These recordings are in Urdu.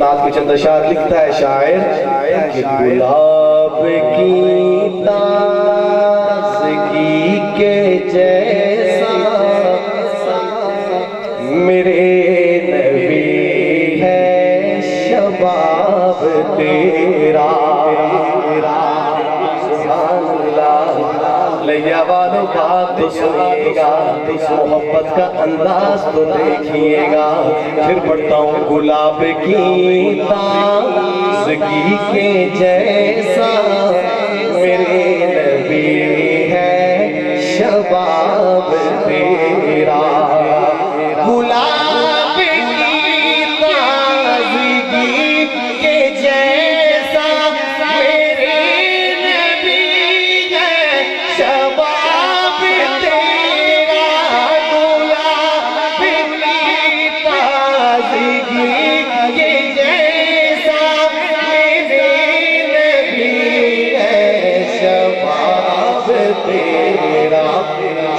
نعت کے چند اشعار لکھتا ہے شاعر کہ گلاب کی تازگی کے جیسا میرے نبی ہے شباب تیرا لیا والوں بات تو سنیے گا محبت کا انداز تو دیکھیے گا پھر پڑھتا ہوں گلاب کی تازگی کے جیسا میرے نبی ہے شباب تیرا گلاب کی تازگی کے جیسا میرے نبی ہے شباب تیرا گلاب کی تازگی کے جیسا میرے نبی ہے شباب تیرا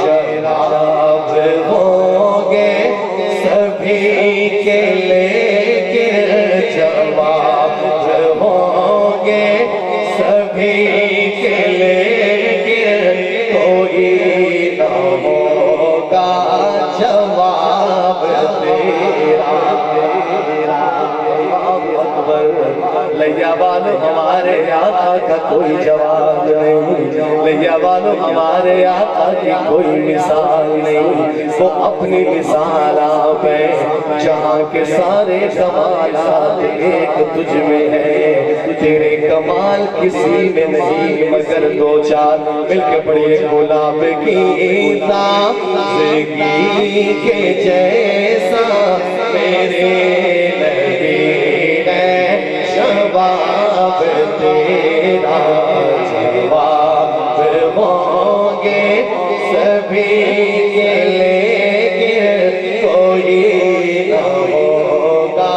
جواب ہوں گے سبھی کے لیکن جواب ہوں گے سبھی کے لیکن کوئی نہ ہوگا جواب تیرا لیا والو ہمارے آقا کا کوئی جواب نہیں لیا والو ہمارے آقا کی کوئی مثال نہیں وہ اپنی مثال آپ ہے جہاں کے سارے کمالات ایک تجھ میں ہے تیرے کمال کسی میں نہیں مگر دو چار مل کے پڑھیے گلاب کی تازگی کے جیسا میرے نبی ہے شباب تیرا جواب ہوں گے سبھی کے لیکن کوئی نہ ہوگا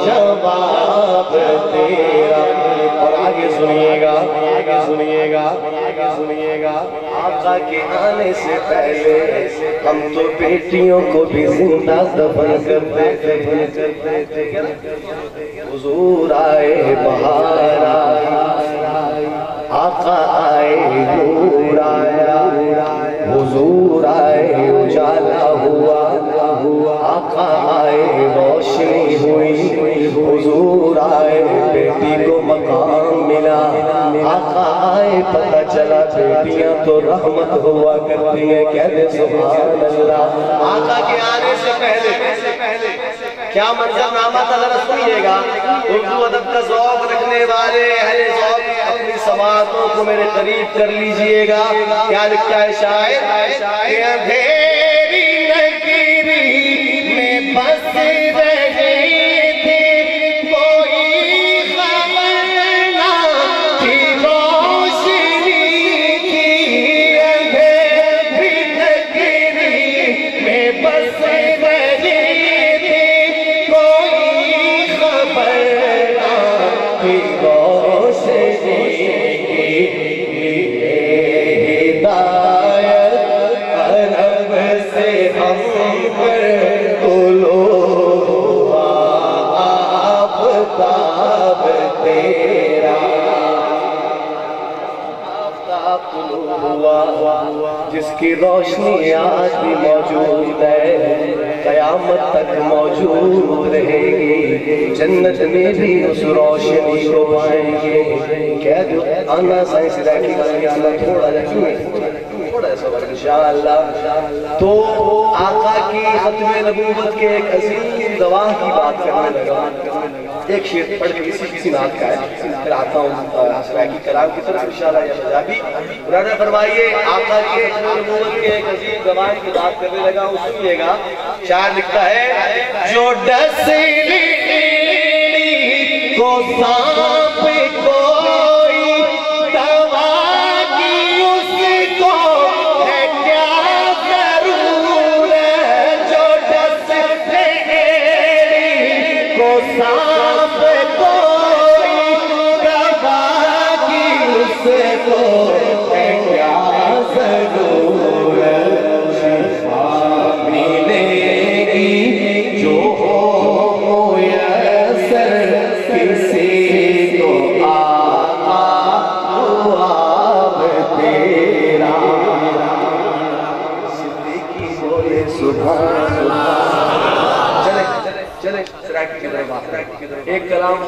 جواب تیرا اور آگے سنیے گا آگے سنیے گا آگے سنیے گا آقا کے آنے سے پہلے ہم تو بیٹیوں کو بھی زندہ دفن کرتے تھے حضور آئے بہار آقا آئے نور آیا حضور آئے اجالا ہوا آقا آئے روشنی ہوئی حضور آئے بیٹی کو مقام ملا آقا آئے پتہ چلا بیٹیاں تو رحمت ہوا کرتی ہیں کہتے سبحان اللہ آقا کے آنے سے پہلے کیا منظر نامہ تھا ذرا سنیے گا اردو ادب کا ذوق رکھنے والے اہل ذوق اپنی سماعتوں کو میرے قریب کر لیجئے گا کیا لکھتا ہے شاعر کہ اندھیری نگری میں بس رہے تھے کوئی خبر نہ تھی روشنی کی اندھیری نگری میں بس رہے تھے کوئی خبر نہ تھی روشنی کی ہدایت عرب سے ہم پر طلوع آفتاب تیرا آفتاب طلوع ہوا جس کی روشنی آج بھی موجود ہے قیامت تک موجود رہے گی جنت میں بھی اس روشنی کو پائیں گے کہہ دو آنا سائنس رہی اللہ تھوڑا رہی تھوڑا ایسا بڑھ انشاءاللہ تو آقا کی ختم نبوت کے ایک عظیم گواہ کی بات کرنے لگا ایک شعر پڑھ کے کسی نعت کا ہے پھر آتا ہوں سرائکی کلام کی طرف انشاءاللہ یا مجابی قرآن فرمائیے آقا کی ختم نبوت کے ایک عظیم گواہ کی بات کرنے لگا وہ سنیے گا شاعر لکھتا ہے جو ڈسلی کو سانپ کوئی دوا کی اس کو ہے کیا ضرورت جو ڈسلی کو سانپ کوئی دوا کی اس کو ہے کیا ضرورت شفا ملے گی جو ہو میسر سے تو آقا خواب تیرا صدیقی بولے سبحان اللہ چلے سرائکی کی طرف ایک کلام